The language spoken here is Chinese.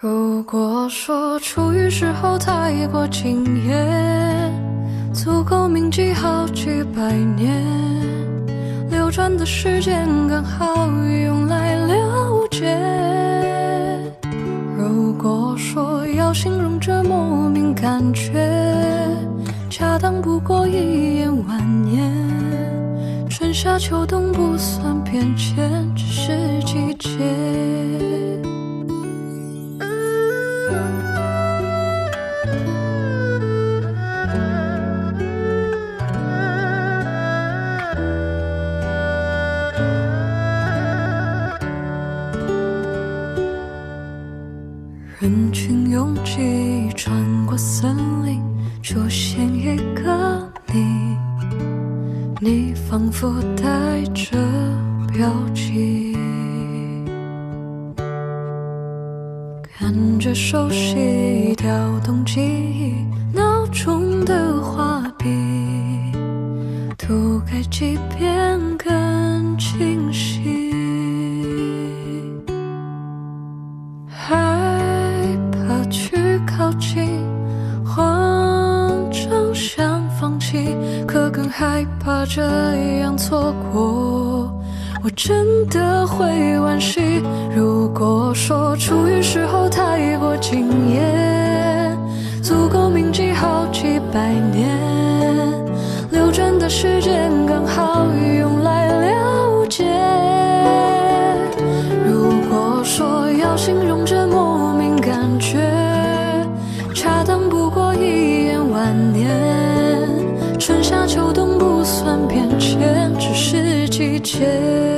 如果说初遇时候太过惊艳，足够铭记好几百年，流转的时间刚好用来了解。如果说要形容这莫名感觉，恰当不过一眼万年，春夏秋冬不算变迁，只是季节。人群拥挤，穿过森林，出现一个你，你仿佛带着标记，感觉熟悉，调动记忆，脑中的画笔，涂改几遍更清晰。去靠近，慌张想放弃，可更害怕这样错过，我真的会惋惜。如果说初遇时候太过惊艳，足够铭记好几百年，流转的时间刚好用来了解。如果说要形容这莫名感觉，恰当不过一眼万年，春夏秋冬不算变迁，只是季节。